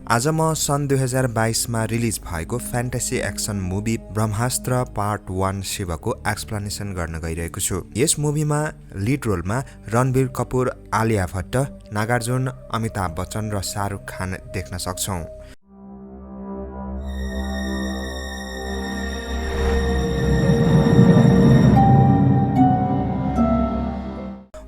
आज म सन् 2022मा रिलिज भएको फ्यान्टेसी एक्सन मुभी ब्रह्मास्त्र पार्ट 1 शिवको एक्सप्लेनेसन गर्न गइरहेको छु। यस मुभीमा लिड रोलमा रणबीर कपूर, आलिया भट्ट, नागार्जुन, अमिताभ बच्चन र शाहरुख खान देख्न सक्छौं।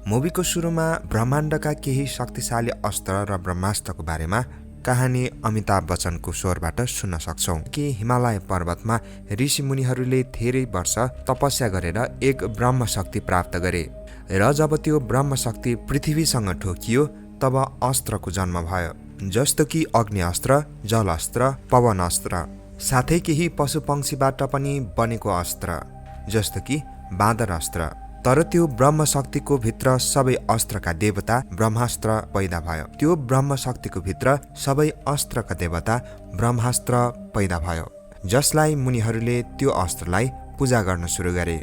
मुभीको सुरुमा ब्रह्माण्डका केही शक्तिशाली अस्त्र र ब्रह्मास्त्रको बारेमा कहानी अमिताभ बच्चनको स्वरबाट सुन्न सक्छौं कि हिमालय पर्वतमा ऋषि मुनिहरूले धेरै वर्ष तपस्या गरेर एक ब्रह्म शक्ति प्राप्त गरे र जब त्यो ब्रह्म शक्ति पृथ्वीसँग ठोकियो तब अस्त्रको जन्म भयो, जस्तो कि अग्नि अस्त्र, जल अस्त्र, पवन अस्त्र, साथै केही पशुपक्षीबाट पनि बनेको अस्त्र जस्तो कि बाँदर अस्त्र। तर त्यो ब्रह्म शक्तिको भित्र सबै अस्त्रका देवता ब्रह्मास्त्र पैदा भयो। त्यो ब्रह्म शक्तिको भित्र सबै अस्त्रका देवता ब्रह्मास्त्र पैदा भयो, जसलाई मुनिहरूले त्यो अस्त्रलाई पूजा गर्न सुरु गरे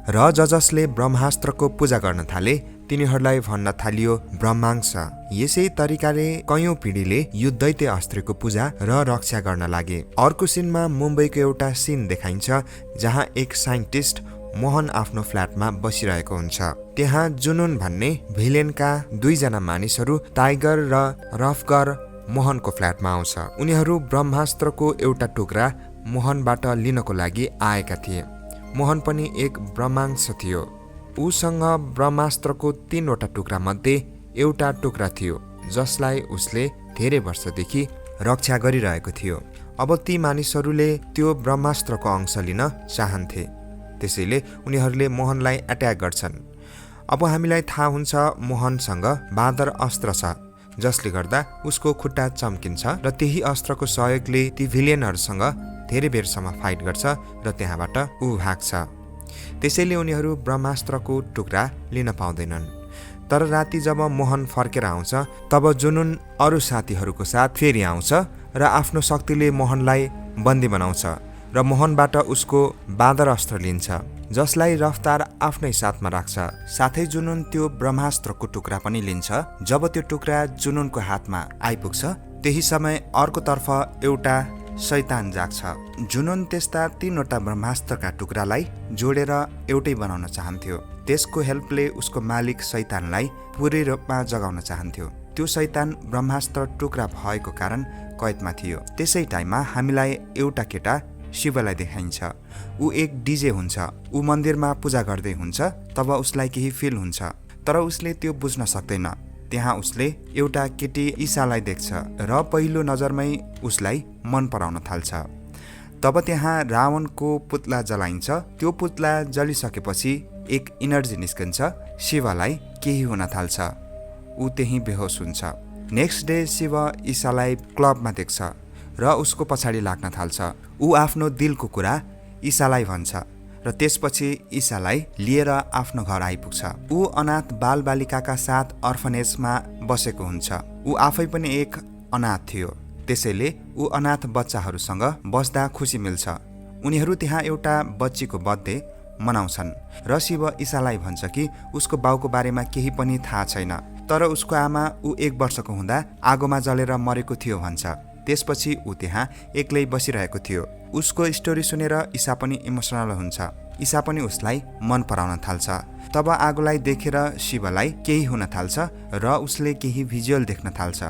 र जसले ब्रह्मास्त्रको पूजा गर्न थाले तिनीहरूलाई भन्न थालियो ब्रह्मांश। यसै तरिकाले कयौं पिढीले यो दैत्य अस्त्रको पूजा र रक्षा गर्न लागे। अर्को सिनमा मुम्बईको एउटा सिन देखाइन्छ जहाँ एक साइन्टिस्ट मोहन आफ्नो फ्ल्याटमा बसिरहेको हुन्छ। त्यहाँ जुनुन भन्ने भिलेनका दुईजना मानिसहरू टाइगर र रफगर मोहनको फ्ल्याटमा आउँछ। उनीहरू ब्रह्मास्त्रको एउटा टुक्रा मोहनबाट लिनको लागि आएका थिए। मोहन पनि एक ब्रह्मांश थियो। उसँग ब्रह्मास्त्रको 3वटा टुक्रा मध्ये एउटा टुक्रा थियो जसलाई उसले धेरै वर्षदेखि रक्षा गरिरहेको थियो। अब ती मानिसहरूले त्यो ब्रह्मास्त्रको अंश लिन चाहन्थे, त्यसैले उनीहरूले मोहनलाई अट्याक गर्छन्। अब हामीलाई थाहा हुन्छ मोहनसँग बाँदर अस्त्र छ, जसले गर्दा उसको खुट्टा चम्किन्छ र त्यही अस्त्रको सहयोगले ती भिलियनहरूसँग धेरै बेरसम्म फाइट गर्छ र त्यहाँबाट ऊ भाग्छ। त्यसैले उनीहरू ब्रह्मास्त्रको टुक्रा लिन पाउँदैनन्। तर राति जब मोहन फर्केर आउँछ तब जुनुन अरू साथीहरूको साथ फेरि आउँछ र आफ्नो शक्तिले मोहनलाई बन्दी बनाउँछ र मोहनबाट उसको बाँदर अस्त्र लिन्छ, जसलाई रफ्तार आफ्नै साथमा राख्छ। साथै जुनुन त्यो ब्रह्मास्त्रको टुक्रा पनि लिन्छ। जब त्यो टुक्रा जुनुनको हातमा आइपुग्छ त्यही समय अर्कोतर्फ एउटा शैतान जाग्छ। जुनुन त्यस्ता 3वटा ब्रह्मास्त्रका टुक्रालाई जोडेर एउटै बनाउन चाहन्थ्यो। त्यसको हेल्पले उसको मालिक शैतानलाई पूरै रूपमा जगाउन चाहन्थ्यो। त्यो शैतान ब्रह्मास्त्र टुक्रा भएको कारण कैदमा थियो। त्यसै टाइममा हामीलाई एउटा केटा शिवलाई देखाइन्छ। ऊ एक डीजे हुन्छ। ऊ मन्दिरमा पूजा गर्दै हुन्छ। तब उसलाई केही फिल हुन्छ, तर उसले त्यो बुझ्न सक्दैन। त्यहाँ उसले एउटा केटी ईसालाई देख्छ र पहिलो नजरमै उसलाई मन पराउन थाल्छ। तब त्यहाँ रावणको पुतला जलाइन्छ। त्यो पुतला जलिसकेपछि एक इनर्जी निस्कन्छ। शिवलाई केही हुन थाल्छ। ऊ त्यही बेहोस हुन्छ। नेक्स्ट डे शिव ईसालाई क्लबमा देख्छ र उसको पछाडि लाग्न थाल्छ। ऊ आफ्नो दिलको कुरा ईसालाई भन्छ र त्यसपछि ईसालाई लिएर आफ्नो घर आइपुग्छ। ऊ अनाथ बालबालिकाका साथ अर्फनेजमा बसेको हुन्छ। ऊ आफै पनि एक अनाथ थियो, त्यसैले ऊ अनाथ बच्चाहरूसँग बस्दा खुसी मिल्छ। उनीहरू त्यहाँ एउटा बच्चीको बर्थडे मनाउँछन् र शिव ईसालाई भन्छ कि उसको बाउको बारेमा केही पनि थाहा छैन, तर उसको आमा ऊ 1 वर्षको हुँदा आगोमा जलेर मरेको थियो भन्छ। त्यसपछि ऊ त्यहाँ एक्लै बसिरहेको थियो। उसको स्टोरी सुनेर ईसा पनि इमोसनल हुन्छ। ईसा पनि उसलाई मन पराउन थाल्छ। तब आगोलाई देखेर शिवलाई केही हुन थाल्छ र उसले केही भिजुअल देख्न थाल्छ,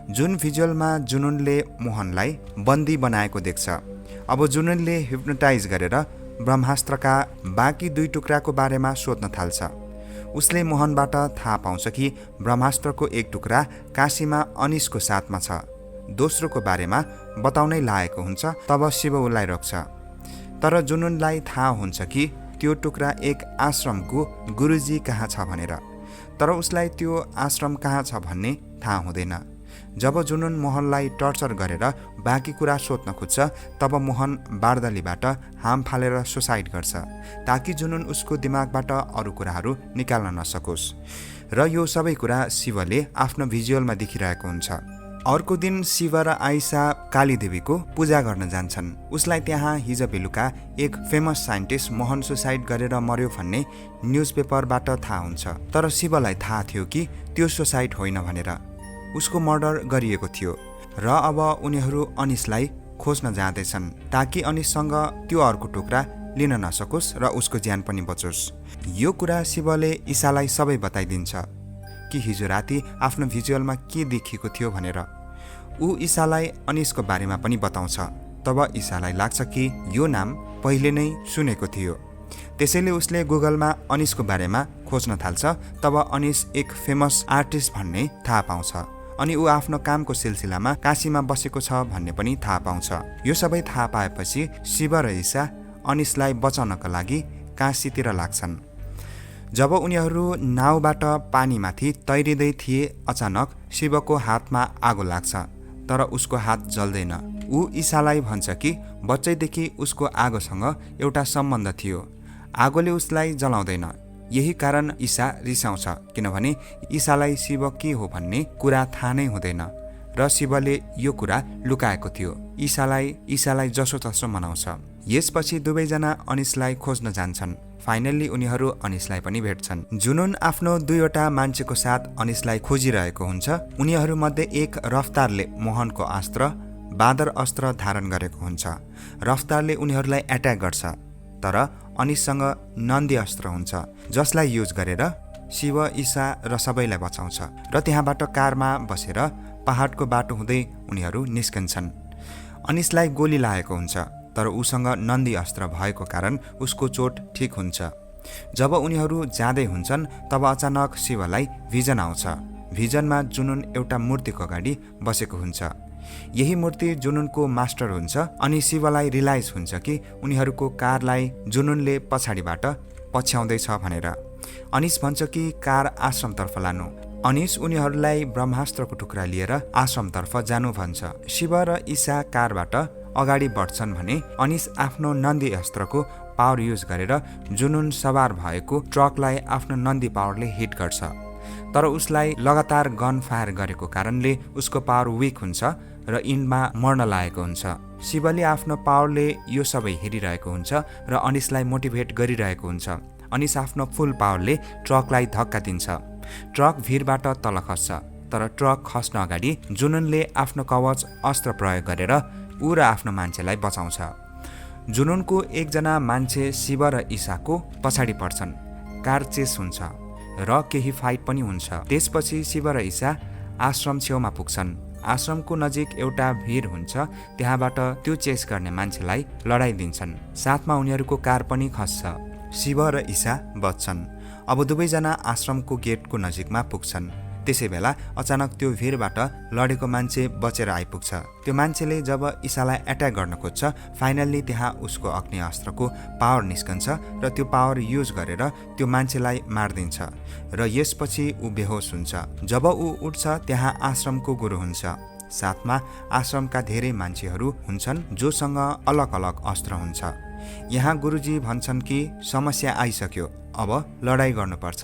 जुन भिजुअलमा जुनुनले मोहनलाई बन्दी बनाएको देख्छ। अब जुनुनले हिप्नोटाइज गरेर ब्रह्मास्त्रका बाँकी 2 टुक्राको बारेमा सोध्न थाल्छ। उसले मोहनबाट थाहा पाउँछ कि ब्रह्मास्त्रको एक टुक्रा काशीमा अनिसको साथमा छ। दोस्रोको बारेमा बताउनै लागेको हुन्छ। तब शिव उसलाई रोक्छ। तर जुनुनलाई थाहा हुन्छ कि त्यो टुक्रा एक आश्रमको गुरुजी कहाँ छ भनेर, तर उसलाई त्यो आश्रम कहाँ छ भन्ने थाहा हुँदैन। जब जुनुन मोहनलाई टर्चर गरेर बाँकी कुरा सोध्न खोज्छ तब मोहन बार्दलीबाट हाम फालेर सुसाइड गर्छ, ताकि जुनुन उसको दिमागबाट अरू कुराहरू निकाल्न नसकोस्। र यो सबै कुरा शिवले आफ्नो भिजुअलमा देखिरहेको हुन्छ। अर्को दिन शिव र आइसा कालीदेवीको पूजा गर्न जान्छन्। उसलाई त्यहाँ हिजो बेलुका एक फेमस साइन्टिस्ट मोहन सुसाइड गरेर मर्यो भन्ने न्युजपेपरबाट थाहा हुन्छ। तर शिवलाई थाहा थियो कि त्यो सुसाइड होइन भनेर, उसको मर्डर गरिएको थियो। र अब उनीहरू अनिसलाई खोज्न जाँदैछन् ताकि अनिससँग त्यो अर्को टुक्रा लिन नसकोस् र उसको ज्यान पनि बचोस्। यो कुरा शिवले ईसालाई सबै बताइदिन्छ कि हिजो राति आफ्नो भिजुअलमा के देखिएको थियो भनेर। ऊ ईसालाई अनिसको बारेमा पनि बताउँछ। तब ईसालाई लाग्छ कि यो नाम पहिले नै सुनेको थियो। त्यसैले उसले गुगलमा अनिसको बारेमा खोज्न थाल्छ। तब अनिस एक फेमस आर्टिस्ट भन्ने थाहा पाउँछ अनि ऊ आफ्नो कामको सिलसिलामा काशीमा बसेको छ भन्ने पनि थाहा पाउँछ। यो सबै थाहा पाएपछि शिव र ईसा अनिसलाई बचाउनका लागि काशीतिर लाग्छन्। जब उनीहरू नाउबाट पानीमाथि तैरिँदै थिए अचानक शिवको हातमा आगो लाग्छ तर उसको हात जल्दैन। ऊ ईसालाई भन्छ कि बच्चैदेखि उसको आगोसँग एउटा सम्बन्ध थियो, आगोले उसलाई जलाउँदैन। यही कारण ईसा रिसाउँछ किनभने ईसालाई शिव के हो भन्ने कुरा थाहा नै हुँदैन र शिवले यो कुरा लुकाएको थियो। ईसालाई जसोतसो मनाउँछ। यसपछि दुवैजना अनिसलाई खोज्न जान्छन्। फाइनल्ली उनीहरू अनिसलाई पनि भेट्छन्। जुनुन आफ्नो 2वटा मान्छेको साथ अनिसलाई खोजिरहेको हुन्छ। उनीहरूमध्ये एक रफ्तारले मोहनको अस्त्र बाँदर अस्त्र धारण गरेको हुन्छ। रफ्तारले उनीहरूलाई एट्याक गर्छ तर अनिससँग नन्दी अस्त्र हुन्छ जसलाई युज गरेर शिव ईसा र सबैलाई बचाउँछ र त्यहाँबाट कारमा बसेर पहाडको बाटो हुँदै उनीहरू निस्कन्छन्। अनिसलाई गोली लागेको हुन्छ तर उसँग नन्दी अस्त्र भएको कारण उसको चोट ठिक हुन्छ। जब उनीहरू जाँदै हुन्छन् तब अचानक शिवलाई भिजन आउँछ। भिजनमा जुनुन एउटा मूर्तिको अगाडि बसेको हुन्छ। यही मूर्ति जुनुनको मास्टर हुन्छ अनि शिवलाई रियलाइज हुन्छ कि उनीहरूको कारलाई जुनुनले पछाडिबाट पछ्याउँदैछ भनेर। अनिस भन्छ कि कार आश्रमतर्फ लानु। अनिस उनीहरूलाई ब्रह्मास्त्रको टुक्रा लिएर आश्रमतर्फ जानु भन्छ। शिव र ईसा कारबाट अगाडि बढ्छन् भने अनिस आफ्नो नन्दी अस्त्रको पावर युज गरेर जुनुन सवार भएको ट्रकलाई आफ्नो नन्दी पावरले हिट गर्छ तर उसलाई लगातार गन फायर गरेको कारणले उसको पावर विक हुन्छ र इन्डमा मर्न लागेको हुन्छ। शिवले आफ्नो पावरले यो सबै हेरिरहेको हुन्छ र अनिसलाई मोटिभेट गरिरहेको हुन्छ। अनिस आफ्नो फुल पावरले ट्रकलाई धक्का दिन्छ। ट्रक भिरबाट तल खस्छ तर ट्रक खस्न अगाडि जुनुनले आफ्नो कवच अस्त्र प्रयोग गरेर ऊ र आफ्नो मान्छेलाई बचाउँछ। जुनुनको एकजना मान्छे शिव र ईसाको पछाडि पर्छन्। कार चेस हुन्छ र केही फाइट पनि हुन्छ। त्यसपछि शिव र ईसा आश्रम छेउमा पुग्छन्। आश्रमको नजिक एउटा भिर हुन्छ। त्यहाँबाट त्यो चेस गर्ने मान्छेलाई लडाइदिन्छन्। साथमा उनीहरूको कार पनि खस्छ। शिव र ईसा बच्छन्। अब दुवैजना आश्रमको गेटको नजिकमा पुग्छन्। त्यसै बेला अचानक त्यो भिरबाट लडेको मान्छे बचेर आइपुग्छ। त्यो मान्छेले जब ईसालाई एट्याक गर्न खोज्छ फाइनल्ली त्यहाँ उसको अग्नि अस्त्रको पावर निस्कन्छ र त्यो पावर युज गरेर त्यो मान्छेलाई मारिदिन्छ र यसपछि ऊ बेहोस हुन्छ। जब ऊ उठ्छ त्यहाँ आश्रमको गुरु हुन्छ। साथमा आश्रमका धेरै मान्छेहरू हुन्छन् जोसँग अलग अलग अस्त्र हुन्छ। यहाँ गुरुजी भन्छन् कि समस्या आइसक्यो, अब लडाई गर्नुपर्छ।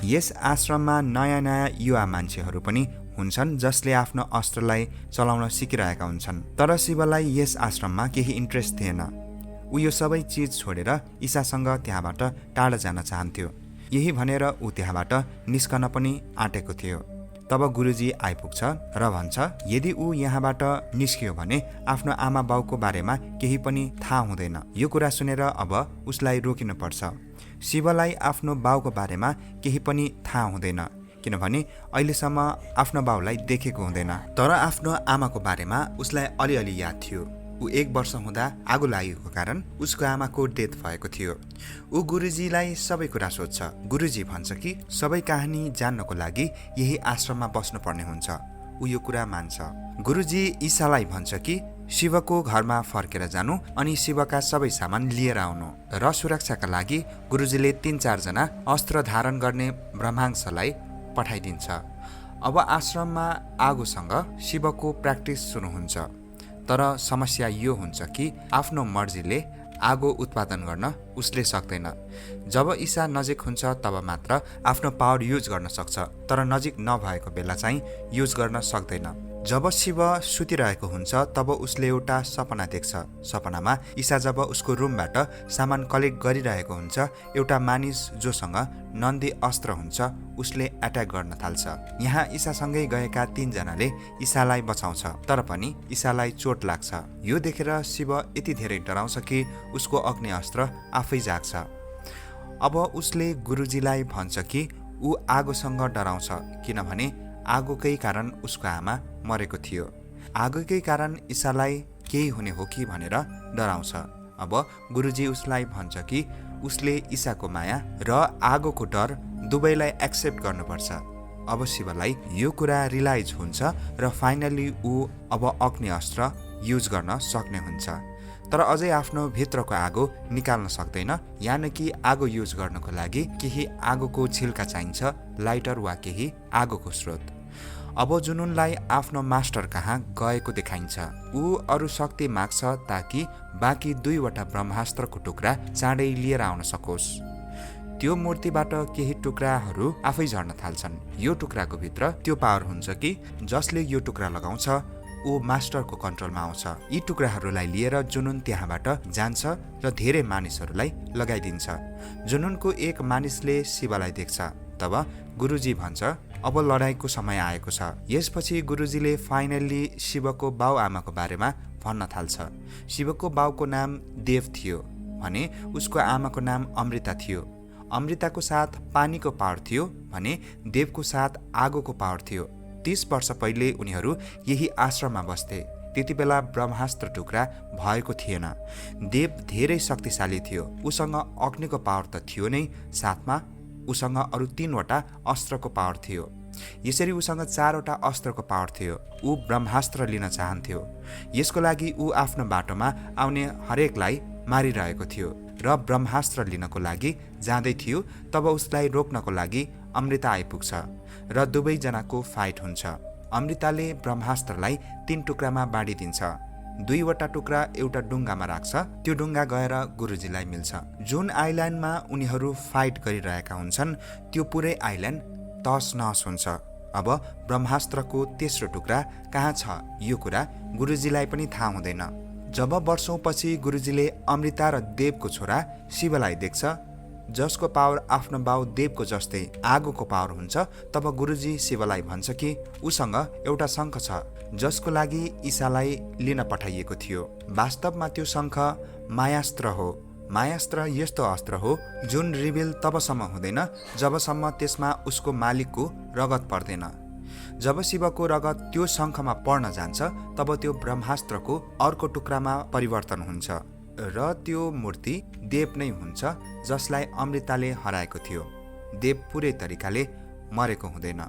यस आश्रममा नयाँ युवा मान्छेहरू पनि हुन्छन् जसले आफ्नो अस्त्रलाई चलाउन सिकिरहेका हुन्छन्। तर शिवलाई यस आश्रममा केही इन्ट्रेस्ट थिएन। ऊ यो सबै चिज छोडेर ईसासँग त्यहाँबाट टाढा जान चाहन्थ्यो। यही भनेर ऊ त्यहाँबाट निस्कन पनि आँटेको थियो। तब गुरुजी आइपुग्छ र भन्छ यदि ऊ यहाँबाट निस्कियो भने आफ्नो आमा बाउको बारेमा केही पनि थाहा हुँदैन। यो कुरा सुनेर अब उसलाई रोकिनुपर्छ। शिवलाई आफ्नो बाउको बारेमा केही पनि थाहा हुँदैन किनभने अहिलेसम्म आफ्नो बाउलाई देखेको हुँदैन। तर आफ्नो आमाको बारेमा उसलाई अलिअलि याद थियो। ऊ 1 वर्ष हुँदा आगो लागेको कारण उसको आमाको डेथ भएको थियो। ऊ गुरुजीलाई सबै कुरा सोध्छ। गुरुजी भन्छ कि सबै कहानी जान्नको लागि यही आश्रममा बस्नुपर्ने हुन्छ। ऊ यो कुरा मान्छ। गुरुजी ईसालाई भन्छ कि शिवको घरमा फर्केर जानु अनि शिवका सबै सामान लिएर आउनु र सुरक्षाका लागि गुरुजीले 3-4 जना अस्त्र धारण गर्ने ब्रह्मांशलाई पठाइदिन्छ। अब आश्रममा आगोसँग शिवको प्र्याक्टिस सुरु हुन्छ। तर समस्या यो हुन्छ कि आफ्नो मर्जीले आगो उत्पादन गर्न उसले सक्दैन। जब ईसा नजिक हुन्छ तब मात्र आफ्नो पावर युज गर्न सक्छ तर नजिक नभएको बेला चाहिँ युज गर्न सक्दैन। जब शिव सुतिरहेको हुन्छ तब उसले एउटा सपना देख्छ। सपनामा ईसा जब उसको रुमबाट सामान कलेक्ट गरिरहेको हुन्छ, एउटा मानिस जोसँग नन्दी अस्त्र हुन्छ उसले एट्याक गर्न थाल्छ। यहाँ ईसासँगै गएका 3 जनाले ईसालाई बचाउँछ, तर पनि ईसालाई चोट लाग्छ। यो देखेर शिव यति धेरै डराउँछ कि उसको अग्नि अस्त्र आफै जाग्छ। अब उसले गुरुजीलाई भन्छ कि ऊ आगोसँग डराउँछ, किनभने आगोकै कारण उसको आमा मरेको थियो। आगोकै कारण ईसालाई केही हुने हो कि भनेर डराउँछ। अब गुरुजी उसलाई भन्छ कि उसले ईसाको माया र आगोको डर दुवैलाई एक्सेप्ट गर्नुपर्छ। अब शिवलाई यो कुरा रियलाइज हुन्छ र फाइनली ऊ अब अग्नि अस्त्र युज गर्न सक्ने हुन्छ। तर अझै आफ्नो भित्रको आगो निकाल्न सक्दैन, यानि कि आगो युज गर्नको लागि केही आगोको छिल्का चाहिन्छ, लाइटर वा केही आगोको स्रोत। अब जुनुनलाई आफ्नो मास्टर कहाँ गएको देखाइन्छ। ऊ अरू शक्ति माग्छ ताकि बाँकी 2वटा ब्रह्मास्त्रको टुक्रा चाँडै लिएर आउन सकोस्। त्यो मूर्तिबाट केही टुक्राहरू आफै झर्न थाल्छन्। यो टुक्राको भित्र त्यो पावर हुन्छ कि जसले यो टुक्रा लगाउँछ ऊ मास्टरको कन्ट्रोलमा आउँछ। यी टुक्राहरूलाई लिएर जुनुन त्यहाँबाट जान्छ र धेरै मानिसहरूलाई लगाइदिन्छ। जुनुनको एक मानिसले शिवलाई देख्छ। तब गुरुजी भन्छ अब लडाईँको समय आएको छ। यसपछि गुरुजीले फाइनल्ली शिवको बाउ आमाको बारेमा भन्न थाल्छ। शिवको बाउको नाम देव थियो भने उसको आमाको नाम अमृता थियो। अमृताको साथ पानीको पावर थियो भने देवको साथ आगोको पावर थियो। 30 वर्ष पहिले उनीहरू यही आश्रममा बस्थे। त्यति बेला ब्रह्मास्त्र टुक्रा भएको थिएन। देव धेरै शक्तिशाली थियो। उसँग अग्निको पावर त थियो नै, साथमा उसँग अरू 3वटा अस्त्रको पावर थियो। यसरी उसँग 4वटा अस्त्रको पावर थियो। ऊ ब्रह्मास्त्र लिन चाहन्थ्यो। यसको लागि ऊ आफ्नो बाटोमा आउने हरेकलाई मारिरहेको थियो र ब्रह्मास्त्र लिनको लागि जाँदै थियो। तब उसलाई रोक्नको लागि अमृता आइपुग्छ र दुवैजनाको फाइट हुन्छ। अमृताले ब्रह्मास्त्रलाई 3 टुक्रामा बाँडिदिन्छ। 2वटा टुक्रा एउटा डुङ्गामा राख्छ। त्यो डुङ्गा गएर गुरुजीलाई मिल्छ। जुन आइल्यान्डमा उनीहरू फाइट गरिरहेका हुन्छन् त्यो पुरै आइल्यान्ड तहस नहस हुन्छ। अब ब्रह्मास्त्रको तेस्रो टुक्रा कहाँ छ यो कुरा गुरुजीलाई पनि थाहा हुँदैन। जब वर्षौंपछि गुरुजीले अमृता र देवको छोरा शिवलाई देख्छ, जसको पावर आफ्नो बाउ देवको जस्तै आगोको पावर हुन्छ, तब गुरुजी शिवलाई भन्छ कि उसँग एउटा शङ्ख छ जसको लागि ईसालाई लिन पठाइएको थियो। वास्तवमा त्यो शङ्ख मायास्त्र हो। मायास्त्र यस्तो अस्त्र हो जुन रिभिल तबसम्म हुँदैन जबसम्म त्यसमा उसको मालिकको रगत पर्दैन। जब शिवको रगत त्यो शङ्खमा पर्न जान्छ तब त्यो ब्रह्मास्त्रको अर्को टुक्रामा परिवर्तन हुन्छ र त्यो मूर्ति देव नै हुन्छ जसलाई अमृताले हराएको थियो। देव पुरै तरिकाले मरेको हुँदैन।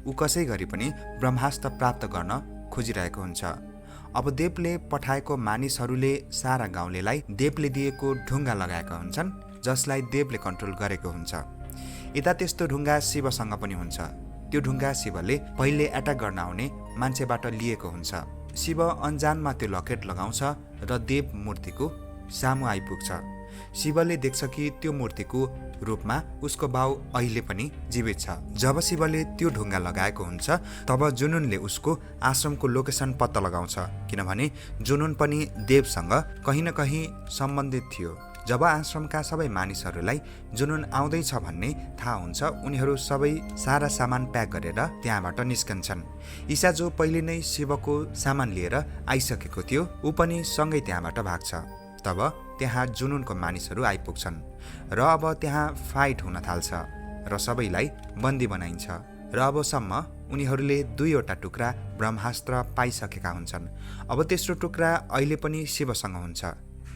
ऊ कसै गरी पनि ब्रह्मास्त्र प्राप्त गर्न खोजिरहेको हुन्छ। अब देवले पठाएको मानिसहरूले सारा गाउँलेलाई देवले दिएको ढुङ्गा लगाएका हुन्छन् जसलाई देवले कन्ट्रोल गरेको हुन्छ। यता त्यस्तो ढुङ्गा शिवसँग पनि हुन्छ। त्यो ढुङ्गा शिवले पहिले एट्याक गर्न आउने मान्छेबाट लिएको हुन्छ। शिव अन्जानमा त्यो लकेट लगाउँछ र देव मूर्तिको सामु आइपुग्छ। शिवले देख्छ कि त्यो मूर्तिको रूपमा उसको बाउ अहिले पनि जीवित छ। जब शिवले त्यो ढुङ्गा लगाएको हुन्छ तब जुनुनले उसको आश्रमको लोकेसन पत्ता लगाउँछ, किनभने जुनुन पनि देवसँग कहीँ न कहीँ सम्बन्धित थियो। जब आश्रमका सबै मानिसहरूलाई जुनुन आउँदैछ भन्ने थाहा हुन्छ, उनीहरू सबै सारा सामान प्याक गरेर त्यहाँबाट निस्कन्छन्। ईसा जो पहिले नै शिवको सामान लिएर आइसकेको थियो, ऊ पनि सँगै त्यहाँबाट भाग्छ। तब त्यहाँ जुनुनको मानिसहरू आइपुग्छन् र अब त्यहाँ फाइट हुन थाल्छ र सबैलाई बन्दी बनाइन्छ र अबसम्म उनीहरूले 2वटा टुक्रा ब्रह्मास्त्र पाइसकेका हुन्छन्। अब तेस्रो टुक्रा अहिले पनि शिवसँग हुन्छ।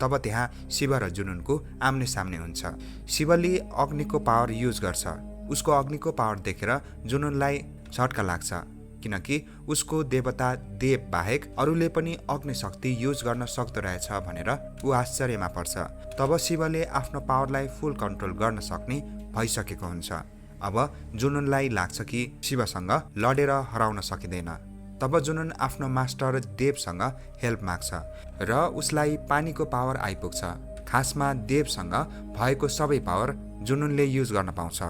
तब त्यहाँ शिव र जुनुनको आम्ने सामने हुन्छ। शिवले अग्निको पावर युज गर्छ। उसको अग्निको पावर देखेर जुनुनलाई झट्का लाग्छ, किनकि उसको देवता देव बाहेक अरूले पनि अग्नि शक्ति युज गर्न सक्दो रहेछ भनेर ऊ आश्चर्यमा पर्छ। तब शिवले आफ्नो पावरलाई फुल कन्ट्रोल गर्न सक्ने भइसकेको हुन्छ। अब जुनुनलाई लाग्छ कि शिवसँग लडेर हराउन सकिँदैन। तब जुनुन आफ्नो मास्टर देवसँग हेल्प माग्छ र उसलाई पानीको पावर आइपुग्छ। खासमा देवसँग भएको सबै पावर जुनुनले युज गर्न पाउँछ।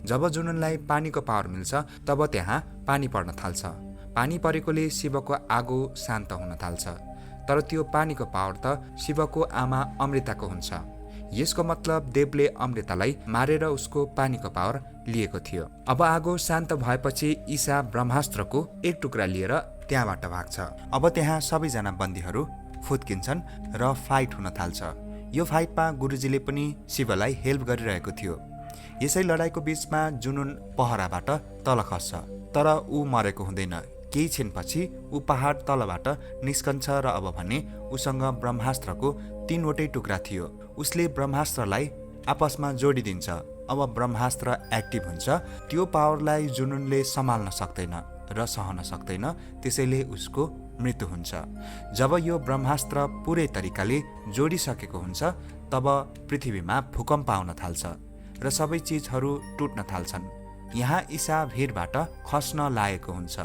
जब जुनुनलाई पानीको पावर मिल्छ तब त्यहाँ पानी पर्न थाल्छ। पानी परेकोले शिवको आगो शान्त हुन थाल्छ, तर त्यो पानीको पावर त शिवको आमा अमृताको हुन्छ। यसको मतलब देवले अमृतालाई मारेर उसको पानीको पावर लिएको थियो। अब आगो शान्त भएपछि ईशा ब्रह्मास्त्रको एक टुक्रा लिएर त्यहाँबाट भाग्छ। अब त्यहाँ सबैजना बन्दीहरू फुत्किन्छन् र फाइट हुन थाल्छ। यो फाइटमा गुरुजीले पनि शिवलाई हेल्प गरिरहेको थियो। यसै लडाईँको बीचमा जुनुन पहराबाट तल खस्छ, तर ऊ मरेको हुँदैन। केही क्षणपछि ऊ पहाड तलबाट निस्कन्छ र अब भने उसँग ब्रह्मास्त्रको 3वटै टुक्रा थियो। उसले ब्रह्मास्त्रलाई आपसमा जोडिदिन्छ। अब ब्रह्मास्त्र एक्टिभ हुन्छ। त्यो पावरलाई जुनुनले सम्हाल्न सक्दैन र सहन सक्दैन, त्यसैले उसको मृत्यु हुन्छ। जब यो ब्रह्मास्त्र पुरै तरिकाले जोडिसकेको हुन्छ तब पृथ्वीमा भूकम्प आउन थाल्छ र सबै चिजहरू टुट्न थाल्छन्। यहाँ ईशा भिरबाट खस्न लागेको हुन्छ।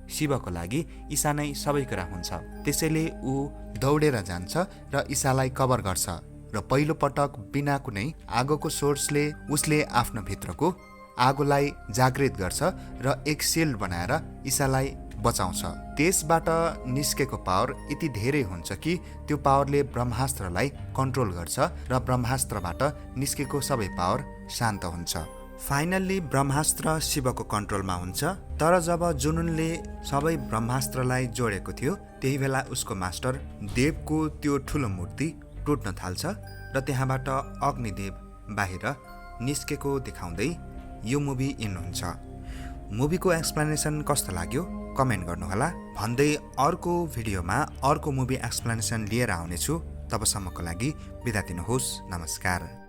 शिवको लागि ईशा नै सबै कुरा हुन्छ, त्यसैले ऊ दौडेर जान्छ र ईशालाई कभर गर्छ र पहिलो पटक बिना कुनै आगोको सोर्सले उसले आफ्नो भित्रको आगोलाई जागृत गर्छ र एक सिल्ड बनाएर ईशालाई बचाउँछ। त्यसबाट निस्केको पावर यति धेरै हुन्छ कि त्यो पावरले ब्रह्मास्त्रलाई कन्ट्रोल गर्छ र ब्रह्मास्त्रबाट निस्केको सबै पावर शान्त हुन्छ। फाइनल्ली ब्रह्मास्त्र शिवको कन्ट्रोलमा हुन्छ। तर जब जुनुनले सबै ब्रह्मास्त्रलाई जोडेको थियो त्यही बेला उसको मास्टर देवको त्यो ठुलो मूर्ति टुट्न थाल्छ र त्यहाँबाट अग्निदेव बाहिर निस्केको देखाउँदै यो मुभी इन हुन्छ। मुभीको एक्सप्लेनेसन कस्तो लाग्यो कमेन्ट गर्नुहोला भन्दै अर्को भिडियोमा अर्को मुभी एक्सप्लेनेसन लिएर आउनेछु। तबसम्मको लागि बिदा दिनुहोस्। नमस्कार।